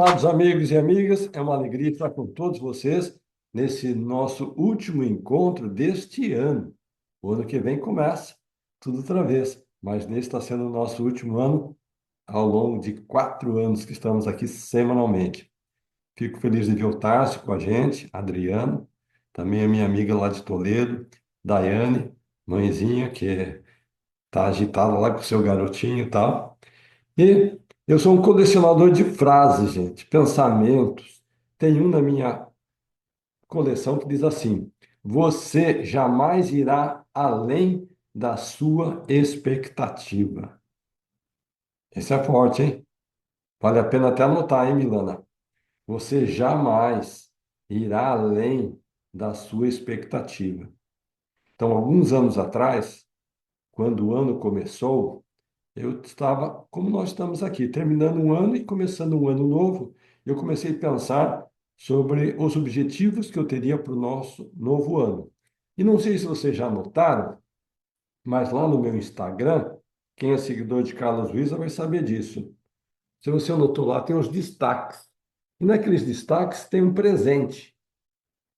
Amados amigos e amigas, é uma alegria estar com todos vocês nesse nosso último encontro deste ano. O ano que vem começa tudo outra vez, mas nesse está sendo o nosso último ano ao longo de 4 anos que estamos aqui semanalmente. Fico feliz de ver o Tarso com a gente, Adriano, também a minha amiga lá de Toledo, Daiane, mãezinha, que está agitada lá com o seu garotinho e tal. E eu sou um colecionador de frases, gente, pensamentos. Tem um na minha coleção que diz assim: você jamais irá além da sua expectativa. Esse é forte, hein? Vale a pena até anotar, hein, Milana? Você jamais irá além da sua expectativa. Então, alguns anos atrás, quando o ano começou, eu estava, como nós estamos aqui, terminando um ano e começando um ano novo, eu comecei a pensar sobre os objetivos que eu teria para o nosso novo ano. E não sei se vocês já notaram, mas lá no meu Instagram, quem é seguidor de Carlos Luiza vai saber disso. Se você notou lá, tem os destaques. E naqueles destaques tem um presente.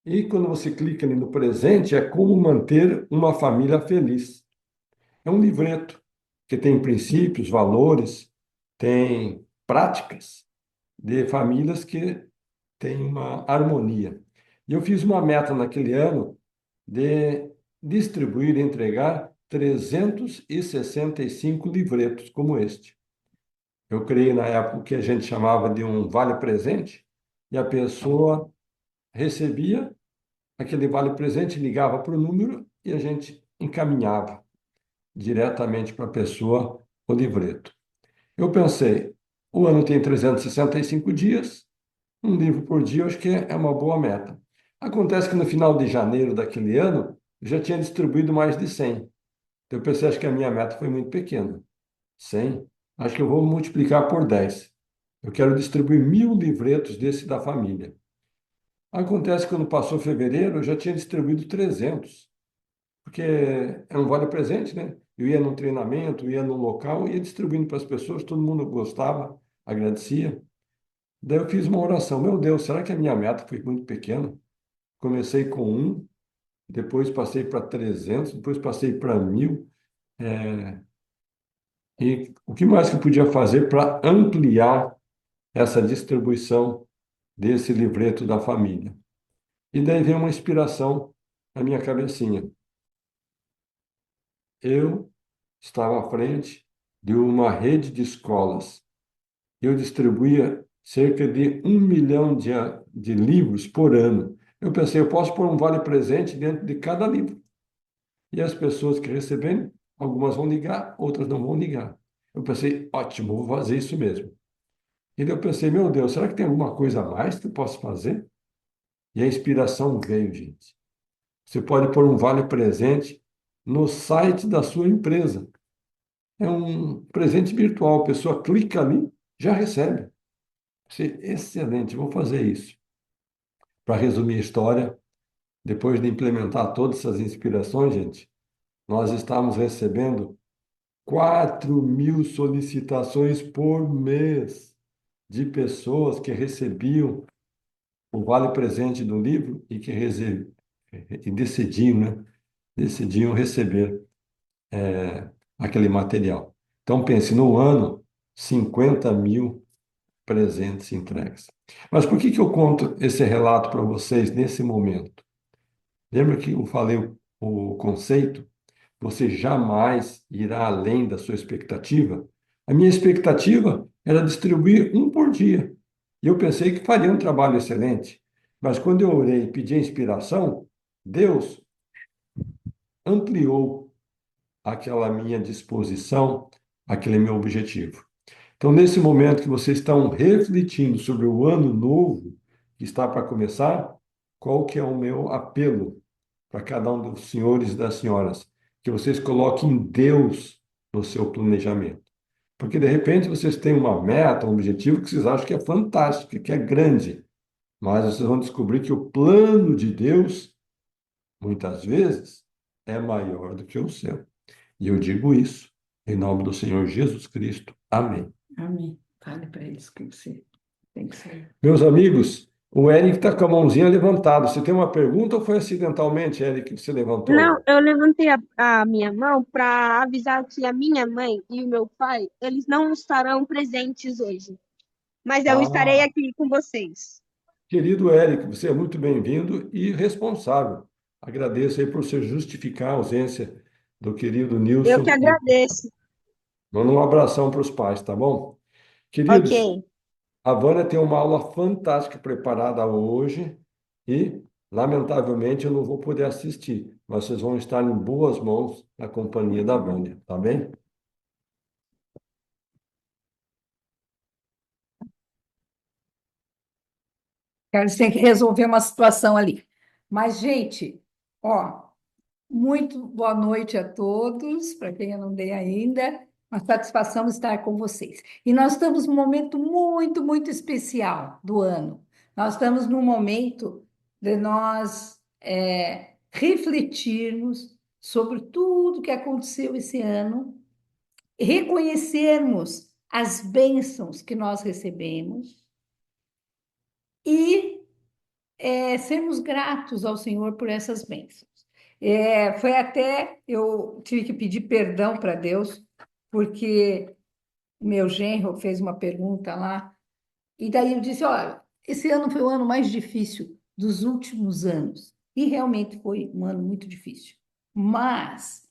E quando você clica ali no presente, é como manter uma família feliz. É um livreto que tem princípios, valores, tem práticas de famílias que têm uma harmonia. E eu fiz uma meta naquele ano de distribuir e entregar 365 livretos como este. Eu criei na época o que a gente chamava de um vale-presente, e a pessoa recebia aquele vale-presente, ligava para o número e a gente encaminhava diretamente para a pessoa o livreto. Eu pensei, o ano tem 365 dias, um livro por dia, eu acho que é uma boa meta. Acontece que no final de janeiro daquele ano, eu já tinha distribuído mais de 100. Então eu pensei, acho que a minha meta foi muito pequena. 100? Acho que eu vou multiplicar por 10. Eu quero distribuir 1.000 livretos desse da família. Acontece que quando passou fevereiro, eu já tinha distribuído 300, porque é um vale-presente, né? Eu ia num treinamento, ia num local, ia distribuindo para as pessoas, todo mundo gostava, agradecia. Daí eu fiz uma oração, meu Deus, será que a minha meta foi muito pequena? Comecei com um, depois passei para 300, depois passei para 1.000. E o que mais que eu podia fazer para ampliar essa distribuição desse livreto da família? E daí veio uma inspiração na minha cabecinha. Eu estava à frente de uma rede de escolas. Eu distribuía cerca de 1 milhão de livros por ano. Eu pensei, eu posso pôr um vale-presente dentro de cada livro. E as pessoas que receberem, algumas vão ligar, outras não vão ligar. Eu pensei, ótimo, vou fazer isso mesmo. E daí eu pensei, meu Deus, será que tem alguma coisa a mais que eu posso fazer? E a inspiração veio, gente. Você pode pôr um vale-presente no site da sua empresa. É um presente virtual. A pessoa clica ali, já recebe. Excelente, vou fazer isso. Para resumir a história, depois de implementar todas essas inspirações, gente, nós estamos recebendo 4.000 solicitações por mês de pessoas que recebiam o vale-presente do livro e que e decidiam, né? Decidiam receber aquele material. Então, pense, no ano, 50.000 presentes entregues. Mas por que que eu conto esse relato para vocês nesse momento? Lembra que eu falei o conceito? Você jamais irá além da sua expectativa? A minha expectativa era distribuir um por dia. E eu pensei que faria um trabalho excelente. Mas quando eu orei e pedi a inspiração, Deus ampliou aquela minha disposição, aquele meu objetivo. Então, nesse momento que vocês estão refletindo sobre o ano novo que está para começar, qual que é o meu apelo para cada um dos senhores e das senhoras? Que vocês coloquem Deus no seu planejamento. Porque, de repente, vocês têm uma meta, um objetivo que vocês acham que é fantástico, que é grande, mas vocês vão descobrir que o plano de Deus, muitas vezes, é maior do que o seu. E eu digo isso em nome do Senhor Jesus Cristo. Amém. Amém. Fale para eles que você Tem que ser. Meus amigos, o Eric está com a mãozinha levantada. Você tem uma pergunta ou foi acidentalmente, Eric, que você Não, levantou? eu levantei a minha mão para avisar que a minha mãe e o meu pai, eles não estarão presentes hoje, mas eu estarei Ah, aqui com vocês. querido Eric, você é muito bem-vindo e responsável. Agradeço aí por você justificar a ausência do querido Eu que Nilson e agradeço. manda um abração para os pais, tá bom? Queridos, Ok. a Vânia tem uma aula fantástica preparada hoje e, lamentavelmente, eu não vou poder assistir, mas vocês vão estar em boas mãos na companhia da Vânia, tá bem? Eles têm que resolver uma situação ali. Mas, gente, ó, muito boa noite a todos, para quem eu não dei ainda. Uma satisfação estar com vocês. E nós estamos num momento muito, muito especial do ano. Nós estamos num momento de nós refletirmos sobre tudo que aconteceu esse ano, reconhecermos as bênçãos que nós recebemos e sermos gratos ao Senhor por essas bênçãos. Foi até eu tive que pedir perdão para Deus, porque o meu genro fez uma pergunta lá, e daí eu disse: olha, esse ano foi o ano mais difícil dos últimos anos. E realmente foi um ano muito difícil. Mas,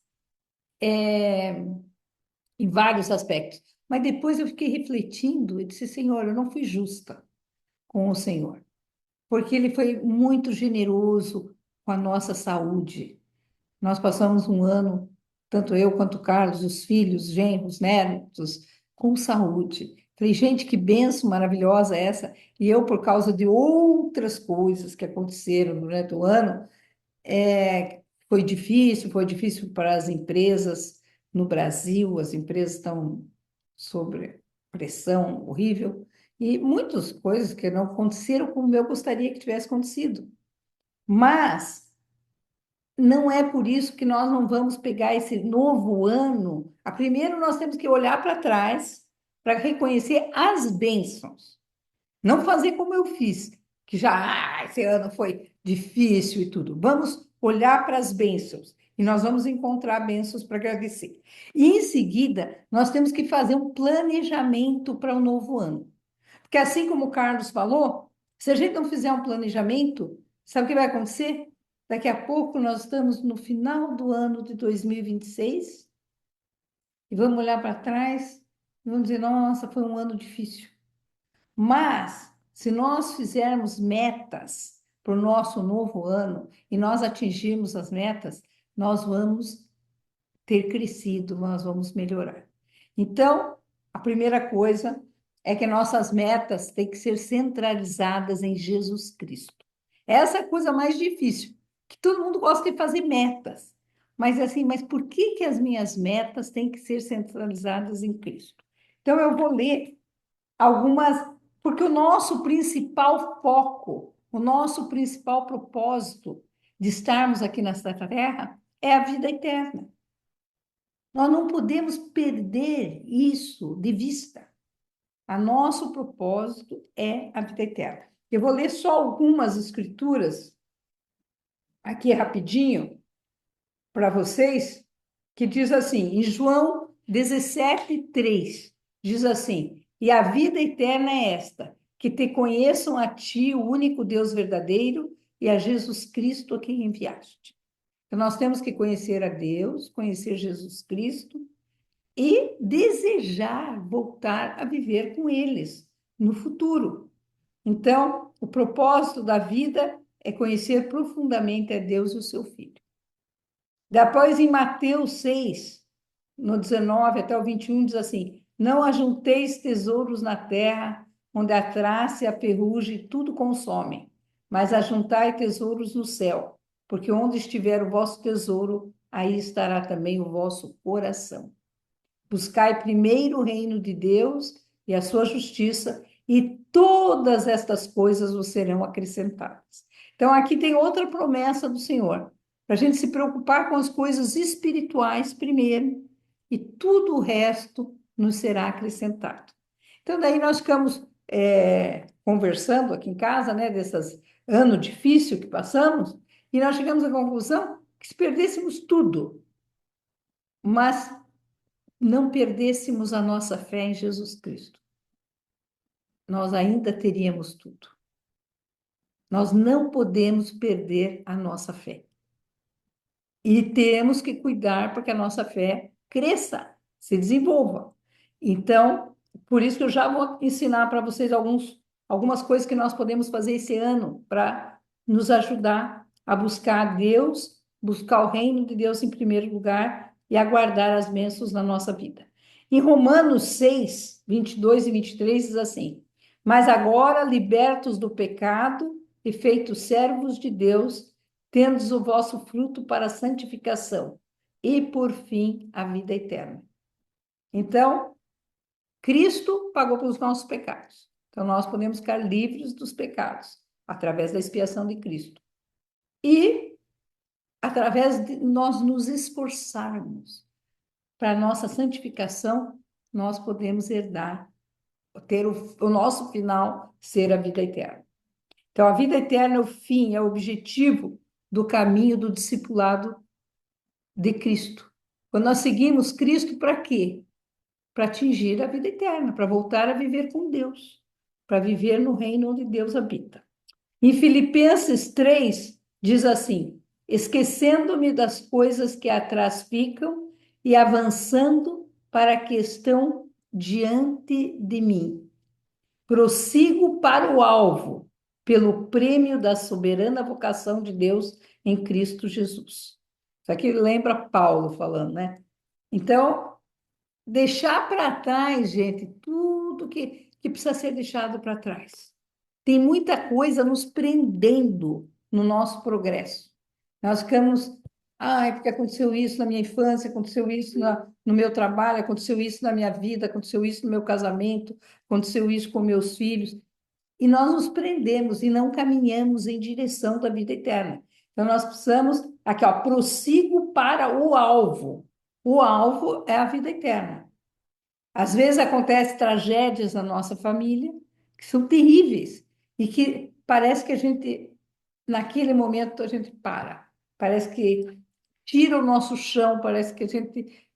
em vários aspectos. Mas depois eu fiquei refletindo e disse: Senhor, eu não fui justa com o Senhor, porque Ele foi muito generoso com a nossa saúde. Nós passamos um ano, tanto eu quanto o Carlos, os filhos, genros, netos, com saúde. Falei, gente, que benção maravilhosa essa. E eu, por causa de outras coisas que aconteceram durante o ano, foi difícil para as empresas no Brasil, as empresas estão sob pressão horrível, e muitas coisas que não aconteceram como eu gostaria que tivesse acontecido. Mas não é por isso que nós não vamos pegar esse novo ano. Primeiro, nós temos que olhar para trás para reconhecer as bênçãos. Não fazer como eu fiz, que já esse ano foi difícil e tudo. Vamos olhar para as bênçãos e nós vamos encontrar bênçãos para agradecer. E em seguida, nós temos que fazer um planejamento para o novo ano. Porque assim como o Carlos falou, se a gente não fizer um planejamento, sabe o que vai acontecer? Daqui a pouco nós estamos no final do ano de 2026 e vamos olhar para trás e vamos dizer: nossa, foi um ano difícil. Mas, se nós fizermos metas para o nosso novo ano e nós atingirmos as metas, nós vamos ter crescido, nós vamos melhorar. Então, a primeira coisa é que nossas metas têm que ser centralizadas em Jesus Cristo. Essa é a coisa mais difícil, que todo mundo gosta de fazer metas. Mas assim, mas por que que as minhas metas têm que ser centralizadas em Cristo? Então, eu vou ler algumas, porque o nosso principal foco, o nosso principal propósito de estarmos aqui nesta terra é a vida eterna. Nós não podemos perder isso de vista. O nosso propósito é a vida eterna. Eu vou ler só algumas escrituras aqui rapidinho para vocês, que diz assim, em João 17:3, diz assim: "E a vida eterna é esta, que te conheçam a ti, o único Deus verdadeiro, e a Jesus Cristo a quem enviaste." Então, nós temos que conhecer a Deus, conhecer Jesus Cristo e desejar voltar a viver com eles no futuro. Então, o propósito da vida é conhecer profundamente a Deus e o seu Filho. Depois, em Mateus 6, no 19 até o 21, diz assim: "Não ajunteis tesouros na terra, onde a traça e a ferrugem tudo consomem, mas ajuntai tesouros no céu, porque onde estiver o vosso tesouro, aí estará também o vosso coração. Buscai primeiro o reino de Deus e a sua justiça, e todas estas coisas vos serão acrescentadas." Então, aqui tem outra promessa do Senhor, para a gente se preocupar com as coisas espirituais primeiro, e tudo o resto nos será acrescentado. Então, daí nós ficamos conversando aqui em casa, né, desses ano difícil que passamos, e nós chegamos à conclusão que se perdêssemos tudo, mas não perdêssemos a nossa fé em Jesus Cristo, nós ainda teríamos tudo. Nós não podemos perder a nossa fé. E temos que cuidar para que a nossa fé cresça, se desenvolva. Então, por isso que eu já vou ensinar para vocês algumas coisas que nós podemos fazer esse ano para nos ajudar a buscar Deus, buscar o reino de Deus em primeiro lugar e aguardar as bênçãos na nossa vida. Em Romanos 6, 22 e 23 diz assim: mas agora, libertos do pecado e feitos servos de Deus, tendes o vosso fruto para a santificação e, por fim, a vida eterna. Então, Cristo pagou pelos nossos pecados. Então, nós podemos ficar livres dos pecados através da expiação de Cristo. E, através de nós nos esforçarmos para a nossa santificação, nós podemos herdar, ter o nosso final ser a vida eterna. Então, a vida eterna é o fim, é o objetivo do caminho do discipulado de Cristo. Quando nós seguimos Cristo, para quê? Para atingir a vida eterna, para voltar a viver com Deus, para viver no reino onde Deus habita. Em Filipenses 3, diz assim: esquecendo-me das coisas que atrás ficam e avançando para a que estão diante de mim. Prossigo para o alvo, pelo prêmio da soberana vocação de Deus em Cristo Jesus. Isso aqui lembra Paulo falando, né? Então, deixar para trás, gente, tudo que precisa ser deixado para trás. Tem muita coisa nos prendendo no nosso progresso. Nós ficamos, porque aconteceu isso na minha infância, aconteceu isso no meu trabalho, aconteceu isso na minha vida, aconteceu isso no meu casamento, aconteceu isso com meus filhos. E nós nos prendemos e não caminhamos em direção da vida eterna. Então, nós precisamos, aqui, ó, prossigo para o alvo. O alvo é a vida eterna. Às vezes acontecem tragédias na nossa família que são terríveis e que parece que a gente, naquele momento, a gente para. Parece que tira o nosso chão, parece que a gente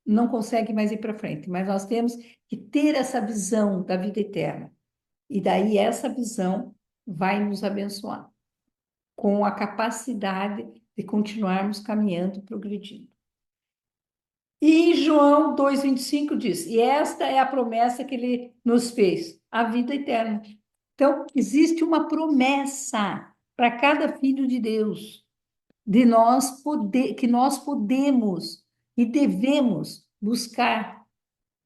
não consegue mais ir para frente. Mas nós temos que ter essa visão da vida eterna. E daí essa visão vai nos abençoar com a capacidade de continuarmos caminhando, progredindo. E em João 2,25 diz: e esta é a promessa que ele nos fez, a vida eterna. Então, existe uma promessa para cada filho de Deus, que nós podemos e devemos buscar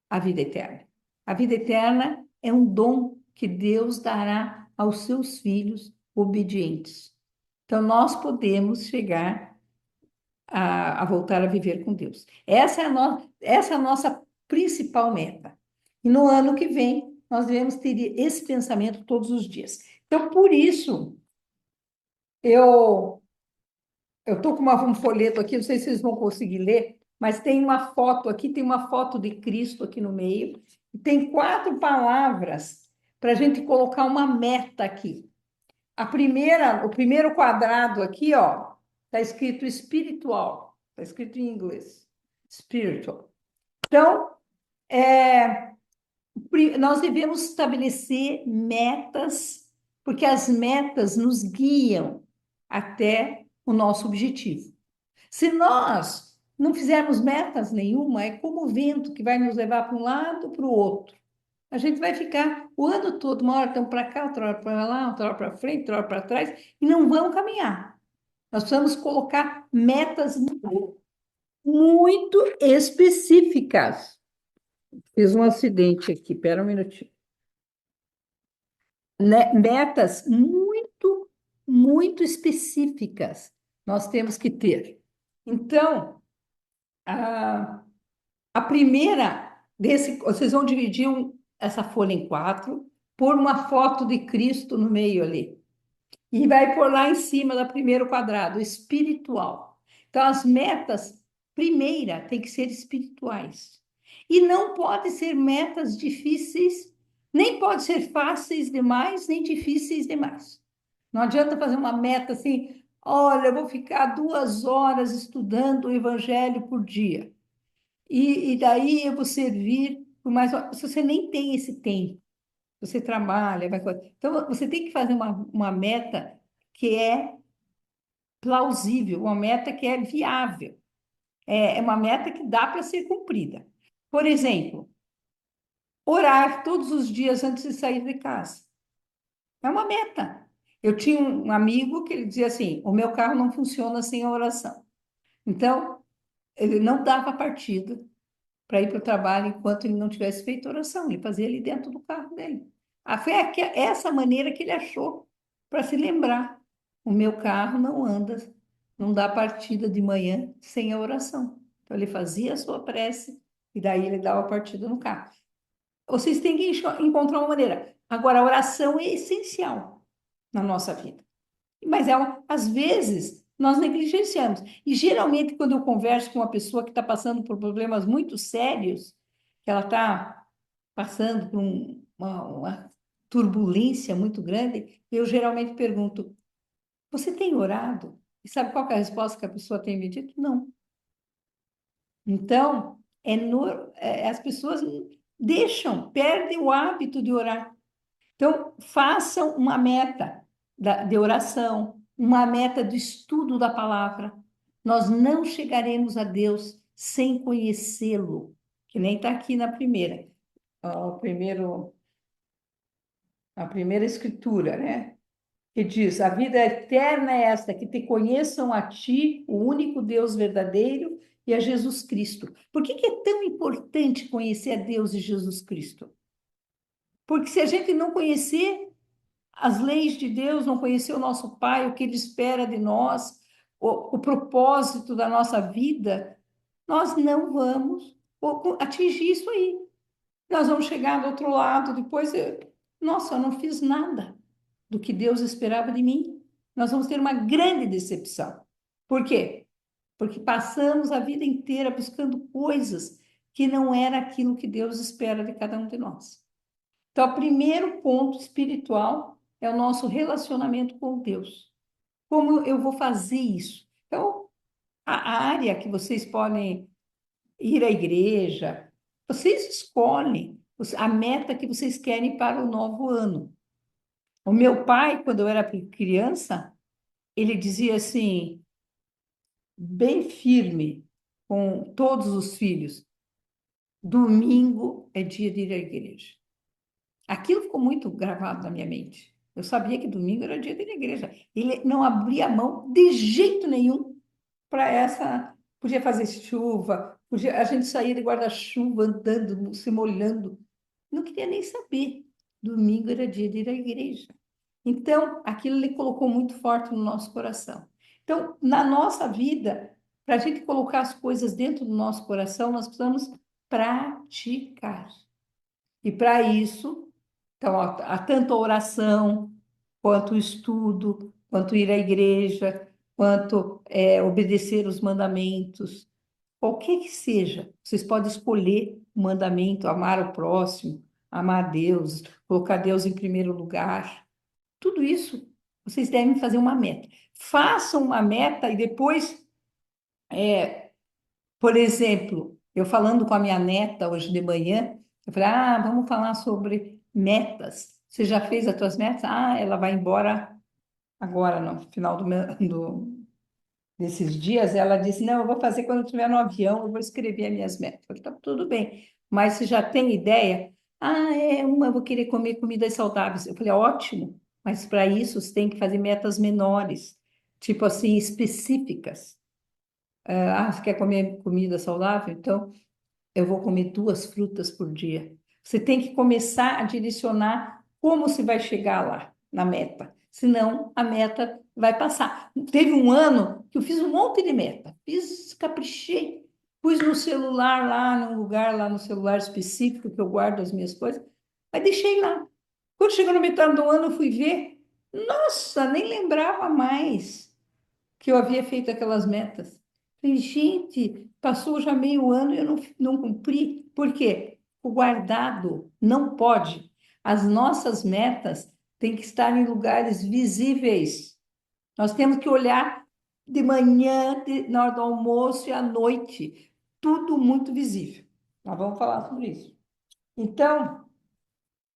a vida eterna. A vida eterna é um dom que Deus dará aos seus filhos obedientes. Então, nós podemos chegar a voltar a viver com Deus. Essa é a nossa principal meta. E no ano que vem, nós devemos ter esse pensamento todos os dias. Então, por isso, eu estou com um folheto aqui, não sei se vocês vão conseguir ler, mas tem uma foto aqui, tem uma foto de Cristo aqui no meio, e tem 4 palavras para a gente colocar uma meta aqui. O primeiro quadrado aqui, ó, está escrito espiritual, está escrito em inglês, spiritual. Então, nós devemos estabelecer metas, porque as metas nos guiam até o nosso objetivo. Se nós não fizermos metas nenhuma, é como o vento que vai nos levar para um lado, para o outro. A gente vai ficar o ano todo, uma hora estamos para cá, outra hora para lá, outra hora para frente, outra hora para trás, e não vamos caminhar. Nós precisamos colocar metas muito específicas. Fiz um acidente aqui, espera um minutinho. Metas muito, muito específicas nós temos que ter. Então, a primeira vocês vão dividir essa folha em 4, pôr uma foto de Cristo no meio ali. E vai pôr lá em cima do primeiro quadrado, espiritual. Então, as metas, primeira, tem que ser espirituais. E não pode ser metas difíceis, Nem pode ser fáceis demais, nem difíceis demais. Não adianta fazer uma meta assim, olha, eu vou ficar 2 horas estudando o Evangelho por dia. E daí eu vou servir por mais. Se você nem tem esse tempo, você trabalha, vai. Então, você tem que fazer uma meta que é plausível, uma meta que é viável. É uma meta que dá para ser cumprida. Por exemplo, orar todos os dias antes de sair de casa. É uma meta. Eu tinha um amigo que ele dizia assim: o meu carro não funciona sem a oração. Então, ele não dava partida para ir para o trabalho enquanto ele não tivesse feito oração. Ele fazia ali dentro do carro dele. Foi essa maneira que ele achou para se lembrar. O meu carro não anda, não dá partida de manhã sem a oração. Então, ele fazia a sua prece e daí ele dava partida no carro. Vocês têm que encontrar uma maneira. Agora, a oração é essencial na nossa vida. Mas às vezes nós negligenciamos. E geralmente, quando eu converso com uma pessoa que está passando por problemas muito sérios, que ela está passando por uma turbulência muito grande, eu geralmente pergunto: você tem orado? E sabe qual que é a resposta que a pessoa tem me dito? Não. Então, as pessoas perdem o hábito de orar. Então, façam uma meta de oração, uma meta de estudo da palavra. Nós não chegaremos a Deus sem conhecê-lo, que nem está aqui na primeira, a primeira escritura, né? Que diz: a vida eterna é esta, que te conheçam a ti, o único Deus verdadeiro, e a Jesus Cristo. Por que é tão importante conhecer a Deus e Jesus Cristo? Porque se a gente não conhecer as leis de Deus, não conhecer o nosso Pai, o que Ele espera de nós, o propósito da nossa vida, nós não vamos atingir isso aí. Nós vamos chegar do outro lado, depois, nossa, eu não fiz nada do que Deus esperava de mim. Nós vamos ter uma grande decepção. Por quê? Porque passamos a vida inteira buscando coisas que não era aquilo que Deus espera de cada um de nós. Então, o primeiro ponto espiritual é o nosso relacionamento com Deus. Como eu vou fazer isso? Então, a área que vocês podem ir à igreja, vocês escolhem a meta que vocês querem para o novo ano. O meu pai, quando eu era criança, ele dizia assim, bem firme, com todos os filhos: domingo é dia de ir à igreja. Aquilo ficou muito gravado na minha mente. Eu sabia que domingo era dia de ir à igreja. Ele não abria mão de jeito nenhum para essa. Podia fazer chuva, a gente saía de guarda-chuva andando, se molhando. Não queria nem saber. Domingo era dia de ir à igreja. Então, aquilo ele colocou muito forte no nosso coração. Então, na nossa vida, para a gente colocar as coisas dentro do nosso coração, nós precisamos praticar. E para isso, então, há tanto a oração, quanto o estudo, quanto ir à igreja, quanto obedecer os mandamentos, qualquer que seja, vocês podem escolher o mandamento, amar o próximo, amar a Deus, colocar Deus em primeiro lugar. Tudo isso vocês devem fazer uma meta. Façam uma meta e depois, por exemplo, eu falando com a minha neta hoje de manhã, eu falei: vamos falar sobre metas. Você já fez as suas metas? Ela vai embora agora, no final desses dias. Ela disse: não, eu vou fazer quando eu estiver no avião, eu vou escrever as minhas metas. Eu falei: tá tudo bem, mas você já tem ideia? Eu vou querer comer comidas saudáveis. Eu falei: ótimo, mas para isso você tem que fazer metas menores, tipo assim, específicas. Você quer comer comida saudável? Então, eu vou comer 2 frutas por dia. Você tem que começar a direcionar como você vai chegar lá, na meta. Senão, a meta vai passar. Teve um ano que eu fiz um monte de meta. Caprichei. Pus no celular lá, num lugar lá no celular específico que eu guardo as minhas coisas. Mas deixei lá. Quando chegou na metade do ano, eu fui ver. Nossa, nem lembrava mais que eu havia feito aquelas metas. Falei: gente, passou já meio ano e eu não cumpri. Por quê? O guardado não pode. As nossas metas têm que estar em lugares visíveis. Nós temos que olhar de manhã, na hora do almoço e à noite, tudo muito visível. Nós vamos falar sobre isso. Então,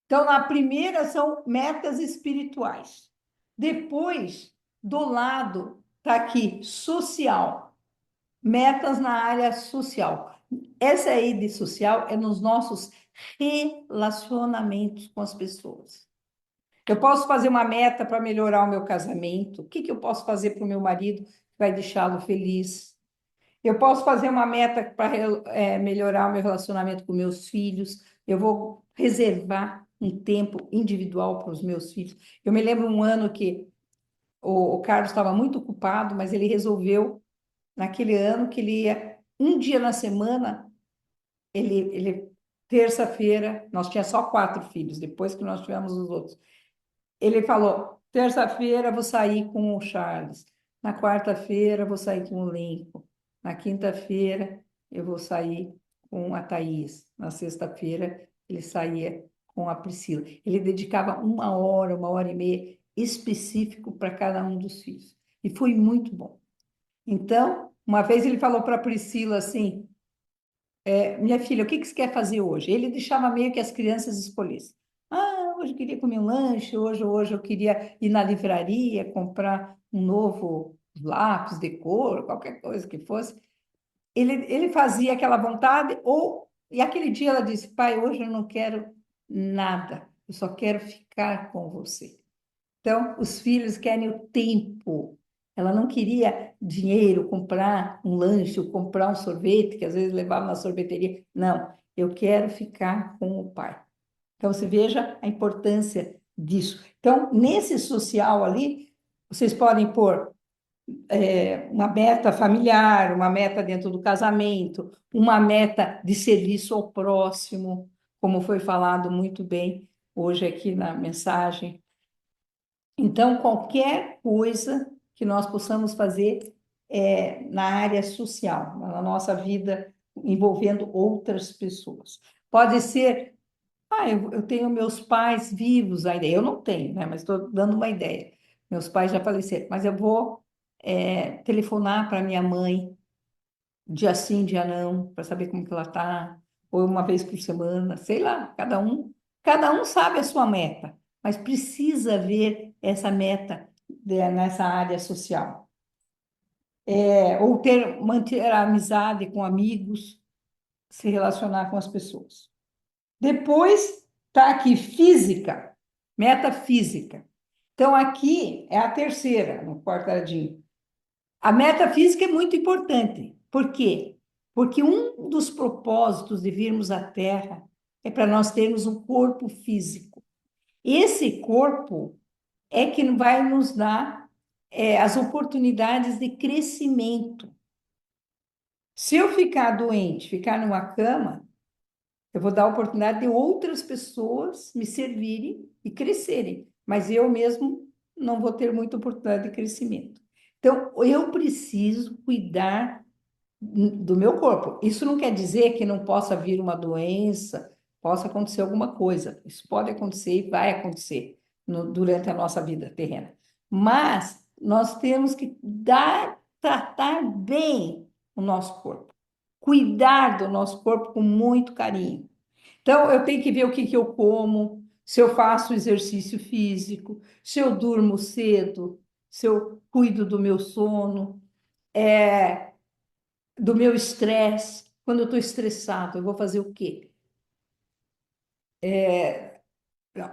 na primeira são metas espirituais. Depois, do lado, está aqui, social. Metas na área social. Essa aí de social é nos nossos relacionamentos com as pessoas. Eu posso fazer uma meta para melhorar o meu casamento. O que eu posso fazer para o meu marido que vai deixá-lo feliz? Eu posso fazer uma meta para melhorar o meu relacionamento com meus filhos. Eu vou reservar um tempo individual para os meus filhos. Eu me lembro um ano que o Carlos estava muito ocupado, mas ele resolveu, naquele ano, que ele ia um dia na semana, terça-feira, nós tínhamos só 4 filhos, depois que nós tivemos os outros. Ele falou: terça-feira vou sair com o Charles, na quarta-feira vou sair com o Lincoln, na quinta-feira eu vou sair com a Thaís, na sexta-feira ele saía com a Priscila. Ele dedicava 1 hora e meia específico para cada um dos filhos. E foi muito bom. Então, uma vez ele falou para a Priscila assim: minha filha, o que você quer fazer hoje? Ele deixava meio que as crianças escolhessem. Ah, hoje eu queria comer um lanche, hoje eu queria ir na livraria, comprar um novo lápis de cor, qualquer coisa que fosse. Ele fazia aquela vontade, e aquele dia ela disse: pai, hoje eu não quero nada, eu só quero ficar com você. Então, os filhos querem o tempo. Ela não queria dinheiro, comprar um lanche, ou comprar um sorvete, que às vezes levava na sorveteria. Não, eu quero ficar com o pai. Então, você veja a importância disso. Então, nesse social ali, vocês podem pôr uma meta familiar, uma meta dentro do casamento, uma meta de serviço ao próximo, como foi falado muito bem hoje aqui na mensagem. Então, qualquer coisa que nós possamos fazer na área social, na nossa vida, envolvendo outras pessoas. Pode ser, eu tenho meus pais vivos ainda, eu não tenho, né? Mas estou dando uma ideia. Meus pais já faleceram, mas eu vou telefonar para minha mãe, dia sim, dia não, para saber como que ela está, ou uma vez por semana, sei lá, cada um sabe a sua meta, mas precisa ver essa meta nessa área social. Ou manter a amizade com amigos, se relacionar com as pessoas. Depois está aqui física, meta física. Então, aqui é a terceira, no quadradinho. A meta física é muito importante. Por quê? Porque um dos propósitos de virmos à Terra é para nós termos um corpo físico. Esse corpo é que vai nos dar as oportunidades de crescimento. Se eu ficar doente, ficar numa cama, eu vou dar a oportunidade de outras pessoas me servirem e crescerem, mas eu mesmo não vou ter muita oportunidade de crescimento. Então, eu preciso cuidar do meu corpo. Isso não quer dizer que não possa vir uma doença, possa acontecer alguma coisa. Isso pode acontecer e vai acontecer durante a nossa vida terrena. Mas nós temos que tratar bem o nosso corpo, cuidar do nosso corpo com muito carinho. Então, eu tenho que ver o que eu como, se eu faço exercício físico, se eu durmo cedo, se eu cuido do meu sono, do meu estresse. Quando eu estou estressado, eu vou fazer o quê?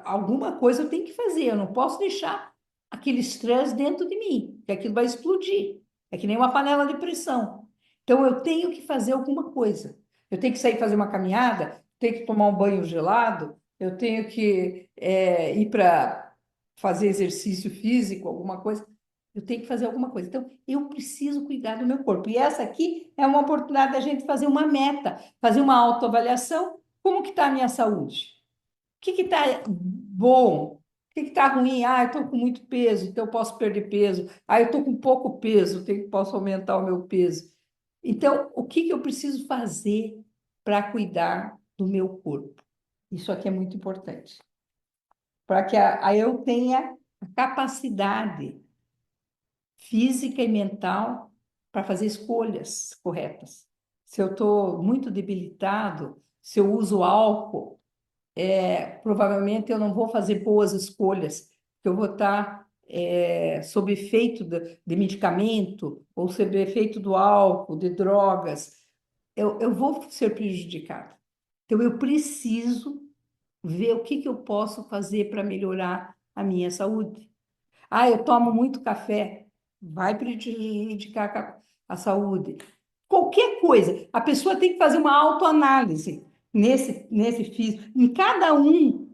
Alguma coisa eu tenho que fazer, eu não posso deixar aquele estresse dentro de mim, que aquilo vai explodir. É que nem uma panela de pressão. Então, eu tenho que fazer alguma coisa. Eu tenho que sair fazer uma caminhada, tenho que tomar um banho gelado, eu tenho que ir para fazer exercício físico, alguma coisa. Eu tenho que fazer alguma coisa. Então, eu preciso cuidar do meu corpo. E essa aqui é uma oportunidade da gente fazer uma meta, fazer uma autoavaliação. Como que está a minha saúde? O que está bom? O que está ruim? Eu estou com muito peso, então eu posso perder peso. Eu estou com pouco peso, posso aumentar o meu peso. Então, o que eu preciso fazer para cuidar do meu corpo? Isso aqui é muito importante. para que eu tenha a capacidade física e mental para fazer escolhas corretas. Se eu estou muito debilitado, se eu uso álcool, provavelmente eu não vou fazer boas escolhas, porque eu vou estar sob efeito de medicamento, ou sob efeito do álcool, de drogas, eu vou ser prejudicado. Então, eu preciso ver o que eu posso fazer para melhorar a minha saúde. Ah, eu tomo muito café, vai prejudicar a saúde. Qualquer coisa, a pessoa tem que fazer uma autoanálise nesse físico. Em cada um,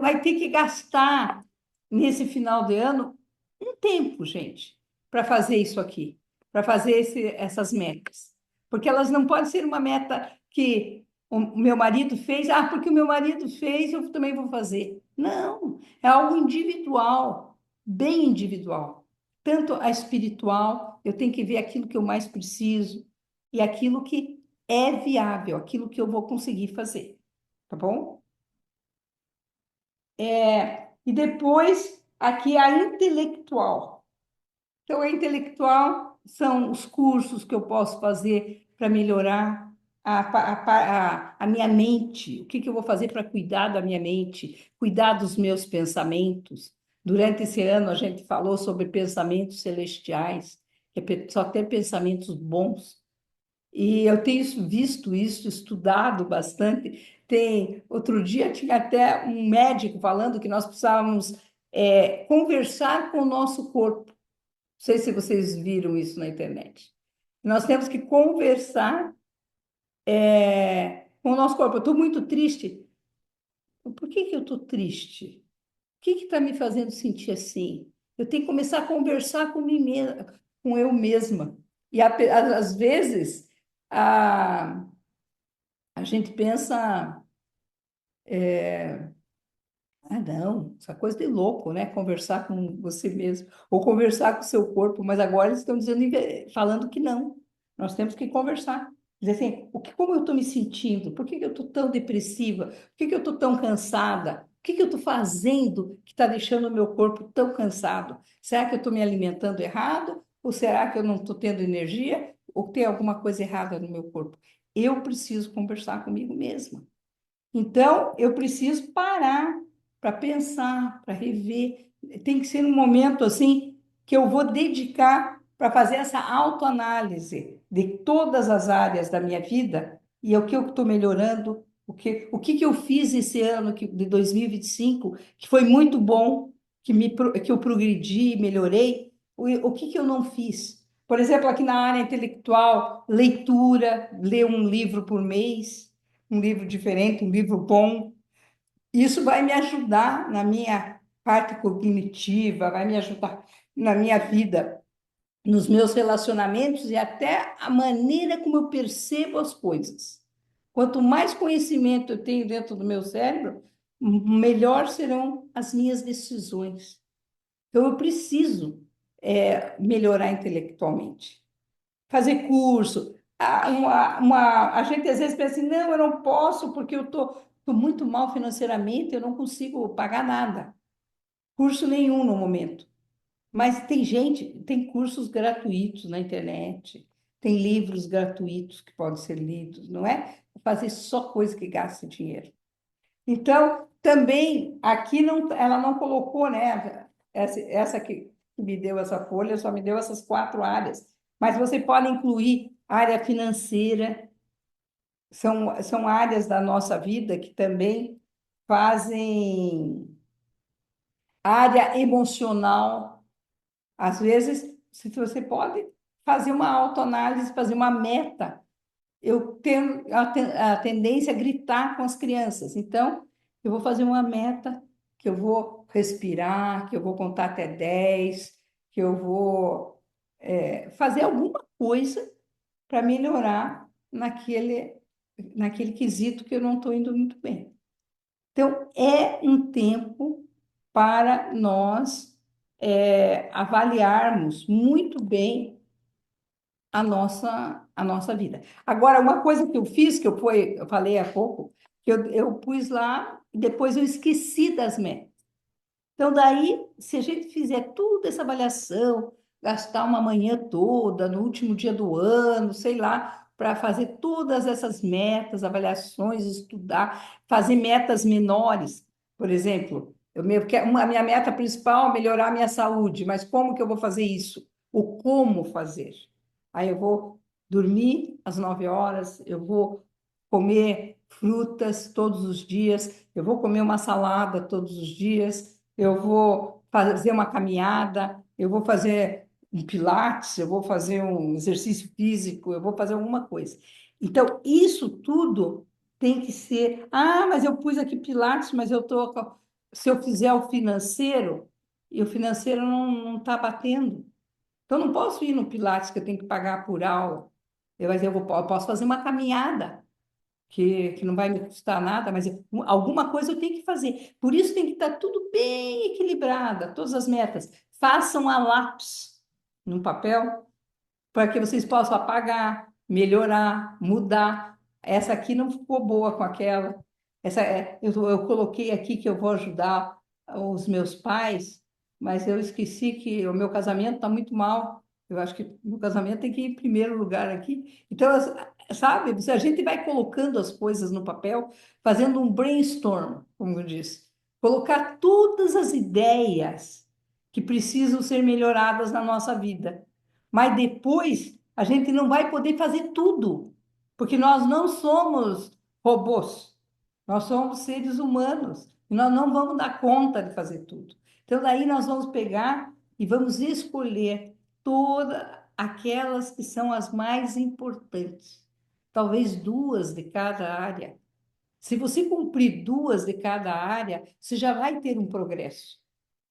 vai ter que gastar nesse final de ano um tempo, gente, para fazer isso aqui, para fazer essas metas. Porque elas não podem ser uma meta que o meu marido fez, porque o meu marido fez, eu também vou fazer. Não, é algo individual, bem individual. Tanto a espiritual, eu tenho que ver aquilo que eu mais preciso e aquilo que é viável, aquilo que eu vou conseguir fazer, tá bom? E depois, aqui a intelectual. Então, a intelectual são os cursos que eu posso fazer para melhorar a minha mente. O que eu vou fazer para cuidar da minha mente, cuidar dos meus pensamentos. Durante esse ano, a gente falou sobre pensamentos celestiais, que é só ter pensamentos bons. E eu tenho visto isso, estudado bastante. Outro dia tinha até um médico falando que nós precisávamos conversar com o nosso corpo. Não sei se vocês viram isso na internet. Nós temos que conversar com o nosso corpo. Eu estou muito triste. Por que eu estou triste? O que está me fazendo sentir assim? Eu tenho que começar a conversar com mim mesma, com eu mesma. E às vezes a, a gente pensa, não, essa coisa de louco, né? Conversar com você mesmo, ou conversar com o seu corpo, mas agora eles estão dizendo, falando que não. Nós temos que conversar. Dizer assim, como eu estou me sentindo? Por que eu estou tão depressiva? Por que eu estou tão cansada? O que eu estou fazendo que está deixando o meu corpo tão cansado? Será que eu estou me alimentando errado? Ou será que eu não estou tendo energia? Ou tem alguma coisa errada no meu corpo? Eu preciso conversar comigo mesma. Então, eu preciso parar para pensar, para rever. Tem que ser um momento assim que eu vou dedicar para fazer essa autoanálise de todas as áreas da minha vida e o que eu estou melhorando, o que eu fiz esse ano de 2025, que foi muito bom, que eu progredi, melhorei, o que eu não fiz. Por exemplo, aqui na área intelectual, leitura, ler um livro por mês, um livro diferente, um livro bom. Isso vai me ajudar na minha parte cognitiva, vai me ajudar na minha vida, nos meus relacionamentos e até a maneira como eu percebo as coisas. Quanto mais conhecimento eu tenho dentro do meu cérebro, melhor serão as minhas decisões. Então, eu preciso melhorar intelectualmente, fazer curso. A gente às vezes pensa assim, não, eu não posso porque eu tô muito mal financeiramente, eu não consigo pagar nada. Curso nenhum no momento. Mas tem cursos gratuitos na internet, tem livros gratuitos que podem ser lidos, não é fazer só coisa que gasta dinheiro. Então, também aqui não, ela não colocou, né? Essa que me deu essa folha só me deu essas 4 áreas. Mas você pode incluir área financeira, são áreas da nossa vida que também fazem área emocional. Às vezes, se você pode fazer uma autoanálise, fazer uma meta. Eu tenho a tendência a gritar com as crianças. Então, eu vou fazer uma meta que eu vou respirar, que eu vou contar até 10, que eu vou fazer alguma coisa para melhorar naquele quesito que eu não estou indo muito bem. Então, é um tempo para nós avaliarmos muito bem a nossa vida. Agora, uma coisa que eu fiz, eu falei há pouco, que eu pus lá e depois eu esqueci das metas. Então, daí, se a gente fizer toda essa avaliação, gastar uma manhã toda, no último dia do ano, sei lá, para fazer todas essas metas, avaliações, estudar, fazer metas menores. Por exemplo, a minha meta principal é melhorar a minha saúde, mas como que eu vou fazer isso? O como fazer? Aí eu vou dormir às 9 horas, eu vou comer frutas todos os dias, eu vou comer uma salada todos os dias, eu vou fazer uma caminhada, eu vou fazer um pilates, eu vou fazer um exercício físico, eu vou fazer alguma coisa. Então, isso tudo tem que ser, mas eu pus aqui pilates, mas se eu fizer o financeiro, e o financeiro não está batendo. Então, eu não posso ir no pilates que eu tenho que pagar por aula. Eu posso fazer uma caminhada que não vai me custar nada, mas alguma coisa eu tenho que fazer. Por isso tem que estar tudo bem equilibrada, todas as metas. Façam a lápis no papel para que vocês possam apagar, melhorar, mudar. Essa aqui não ficou boa com aquela. Eu coloquei aqui que eu vou ajudar os meus pais, mas eu esqueci que o meu casamento está muito mal. Eu acho que o meu casamento tem que ir em primeiro lugar aqui. Então, sabe, se a gente vai colocando as coisas no papel, fazendo um brainstorm, como eu disse, colocar todas as ideias que precisam ser melhoradas na nossa vida, mas depois a gente não vai poder fazer tudo, porque nós não somos robôs, nós somos seres humanos e nós não vamos dar conta de fazer tudo. Então, daí nós vamos pegar e vamos escolher todas aquelas que são as mais importantes, talvez duas de cada área. Se você cumprir duas de cada área, você já vai ter um progresso.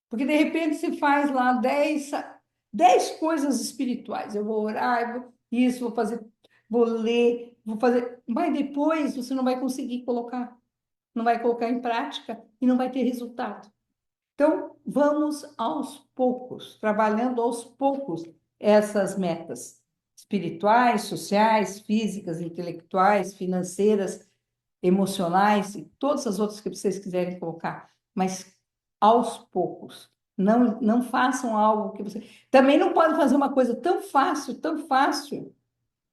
Porque de repente você faz lá 10 coisas espirituais. Eu vou orar, eu vou isso, vou fazer, vou ler, vou fazer. Mas depois você não vai conseguir colocar, não vai colocar em prática e não vai ter resultado. Então, vamos aos poucos, trabalhando aos poucos essas metas espirituais, sociais, físicas, intelectuais, financeiras, emocionais e todas as outras que vocês quiserem colocar, mas aos poucos. Não façam algo que você. Também não pode fazer uma coisa tão fácil,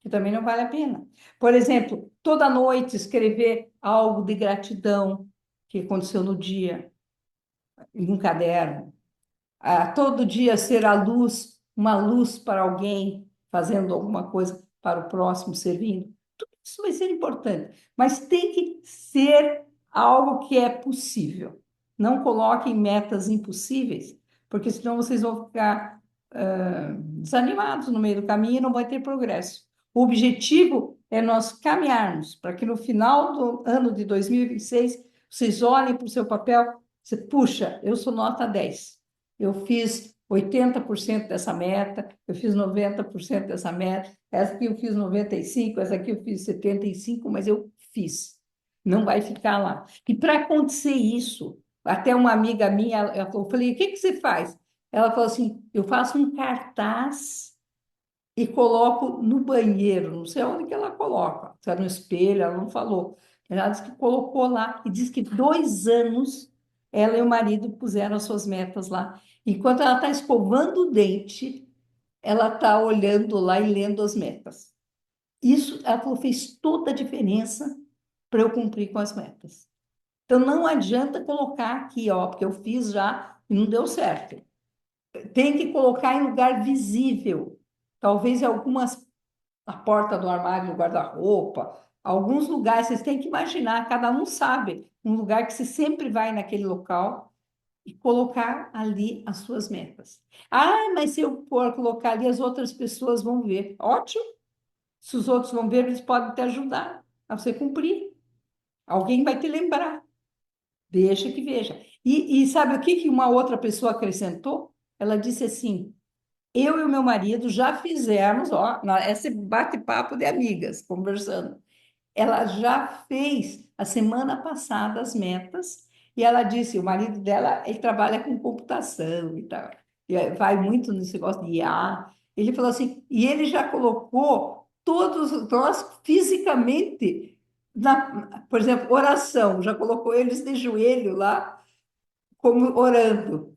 que também não vale a pena. Por exemplo, toda noite escrever algo de gratidão que aconteceu no dia, em um caderno. Todo dia ser a luz, uma luz para alguém, fazendo alguma coisa para o próximo, servindo. Tudo isso vai ser importante, mas tem que ser algo que é possível. Não coloquem metas impossíveis, porque senão vocês vão ficar desanimados no meio do caminho e não vai ter progresso. O objetivo é nós caminharmos para que no final do ano de 2026 vocês olhem para o seu papel, você, puxa, eu sou nota 10. Eu fiz 80% dessa meta, eu fiz 90% dessa meta, essa aqui eu fiz 95%, essa aqui eu fiz 75%, mas eu fiz. Não vai ficar lá. E para acontecer isso, até uma amiga minha, ela falou, eu falei, o que que você faz? Ela falou assim, eu faço um cartaz e coloco no banheiro, não sei onde que ela coloca, se é no espelho, ela não falou. Ela disse que colocou lá e disse que 2 anos ela e o marido puseram as suas metas lá. Enquanto ela está escovando o dente, ela está olhando lá e lendo as metas. Isso, ela falou, fez toda a diferença para eu cumprir com as metas. Então, não adianta colocar aqui, ó, porque eu fiz já e não deu certo. Tem que colocar em lugar visível. Talvez em algumas, a porta do armário, no guarda-roupa, alguns lugares, vocês têm que imaginar, cada um sabe, um lugar que você sempre vai naquele local e colocar ali as suas metas. Mas se eu for colocar ali, as outras pessoas vão ver. Ótimo. Se os outros vão ver, eles podem te ajudar a você cumprir. Alguém vai te lembrar. Deixa que veja. E sabe o que que uma outra pessoa acrescentou? Ela disse assim: eu e o meu marido já fizemos, ó, esse bate-papo de amigas, conversando. Ela já fez a semana passada as metas e ela disse, o marido dela, ele trabalha com computação e tal, e vai muito nesse negócio de IA. Ele falou assim, e ele já colocou todos nós fisicamente, por exemplo, oração, já colocou eles de joelho lá, como orando.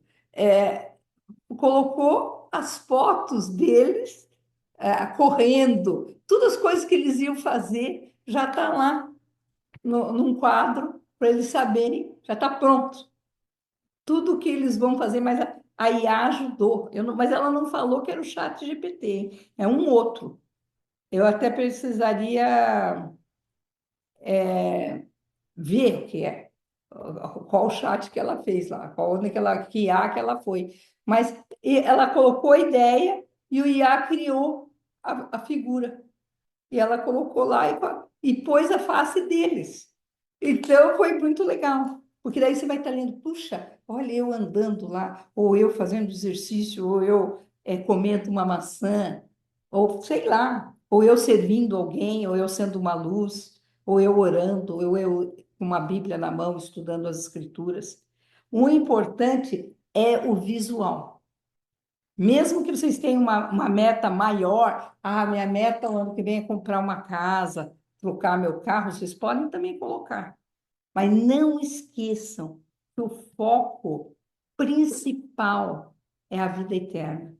Colocou as fotos deles correndo, todas as coisas que eles iam fazer já está lá num quadro para eles saberem, já está pronto. Tudo que eles vão fazer, mas a IA ajudou. Mas ela não falou que era o chat GPT, é um outro. Eu até precisaria ver o que é, qual chat que ela fez lá, que IA que ela foi. Mas ela colocou a ideia e o IA criou a figura. E ela colocou lá e pôs a face deles. Então foi muito legal, porque daí você vai estar lendo, puxa, olha eu andando lá, ou eu fazendo exercício, ou eu comendo uma maçã, ou sei lá, ou eu servindo alguém, ou eu sendo uma luz, ou eu orando, ou eu com uma Bíblia na mão estudando as Escrituras. O importante é o visual. Mesmo que vocês tenham uma meta maior, minha meta o ano que vem é comprar uma casa, trocar meu carro, vocês podem também colocar. Mas não esqueçam que o foco principal é a vida eterna.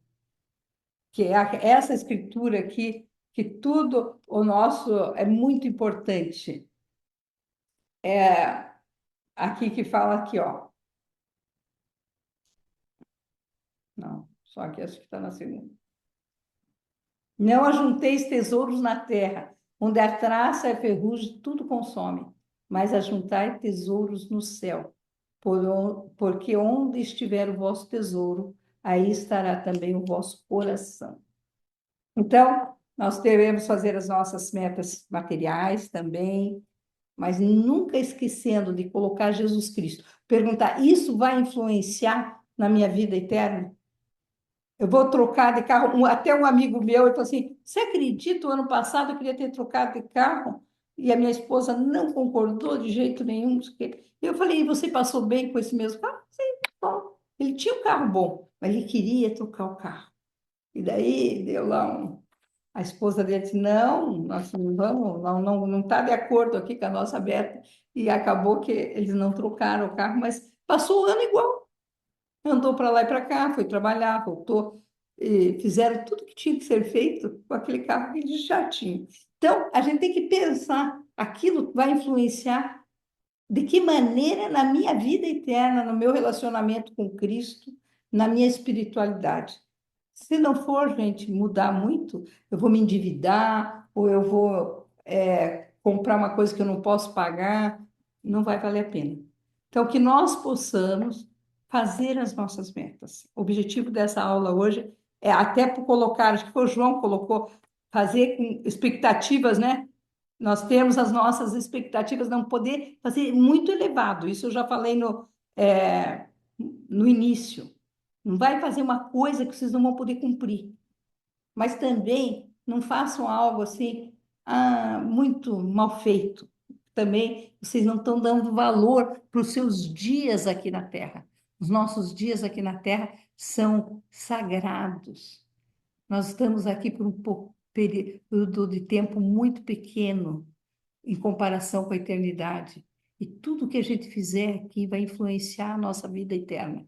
Que é essa escritura aqui, que tudo o nosso é muito importante. É aqui que fala aqui, ó. Não, só aqui acho que está na segunda. Não ajunteis tesouros na terra, onde a traça e a ferrugem tudo consome, mas ajuntai tesouros no céu, porque onde estiver o vosso tesouro, aí estará também o vosso coração. Então, nós devemos fazer as nossas metas materiais também, mas nunca esquecendo de colocar Jesus Cristo. Perguntar, isso vai influenciar na minha vida eterna? Eu vou trocar de carro. Até um amigo meu, ele falou assim: você acredita, o ano passado eu queria ter trocado de carro e a minha esposa não concordou de jeito nenhum. Eu falei: e você passou bem com esse mesmo carro? Sim, bom. Ele tinha um carro bom, mas ele queria trocar o carro. E daí deu lá a esposa dele disse: não, nós não vamos, não está de acordo aqui com a nossa meta. E acabou que eles não trocaram o carro, mas passou o ano igual. Andou para lá e para cá, foi trabalhar, voltou, e fizeram tudo que tinha que ser feito com aquele carro que eles já tinham. Então, a gente tem que pensar, aquilo vai influenciar de que maneira na minha vida eterna, no meu relacionamento com Cristo, na minha espiritualidade. Se não for, gente, mudar muito, eu vou me endividar, ou eu vou comprar uma coisa que eu não posso pagar, não vai valer a pena. Então, que nós possamos fazer as nossas metas. O objetivo dessa aula hoje é até por colocar, acho que foi o João que colocou, fazer com expectativas, né? Nós temos as nossas expectativas, não poder fazer muito elevado. Isso eu já falei no início. Não vai fazer uma coisa que vocês não vão poder cumprir. Mas também não façam algo assim, muito mal feito. Também vocês não estão dando valor para os seus dias aqui na Terra. Os nossos dias aqui na Terra são sagrados. Nós estamos aqui por um período de tempo muito pequeno em comparação com a eternidade. E tudo que a gente fizer aqui vai influenciar a nossa vida eterna.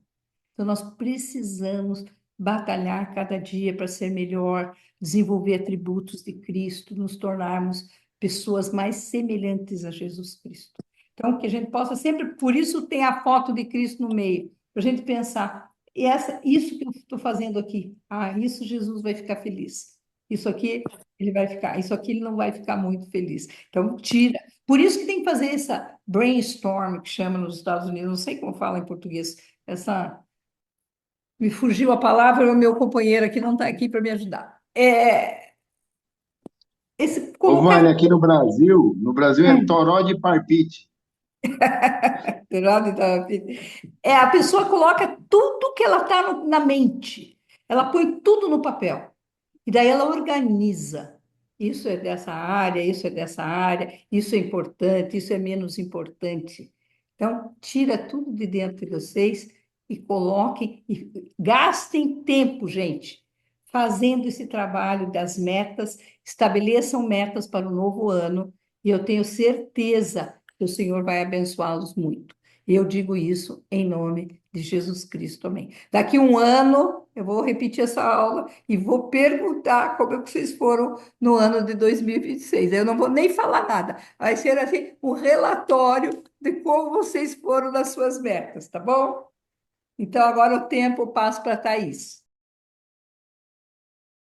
Então, nós precisamos batalhar cada dia para ser melhor, desenvolver atributos de Cristo, nos tornarmos pessoas mais semelhantes a Jesus Cristo. Então, que a gente possa sempre, por isso tem a foto de Cristo no meio, para a gente pensar, isso que eu estou fazendo aqui, isso Jesus vai ficar feliz. Isso aqui ele vai ficar, isso aqui ele não vai ficar muito feliz. Então, tira. Por isso que tem que fazer essa brainstorm, que chama nos Estados Unidos, não sei como fala em português, essa me fugiu a palavra, o meu companheiro aqui não está aqui para me ajudar. Esse Ô, colocar. Vânia, aqui no Brasil é toró de parpite. A pessoa coloca tudo que ela está na mente, ela põe tudo no papel, e daí ela organiza. Isso é dessa área, isso é dessa área, isso é importante, isso é menos importante. Então, tira tudo de dentro de vocês e coloquem, e gastem tempo, gente, fazendo esse trabalho das metas, estabeleçam metas para o novo ano, e eu tenho certeza que o Senhor vai abençoá-los muito. E eu digo isso em nome de Jesus Cristo, amém. Daqui um ano, eu vou repetir essa aula e vou perguntar como é que vocês foram no ano de 2026. Eu não vou nem falar nada, vai ser assim um relatório de como vocês foram nas suas metas, tá bom? Então, agora o tempo eu passo para a Thaís.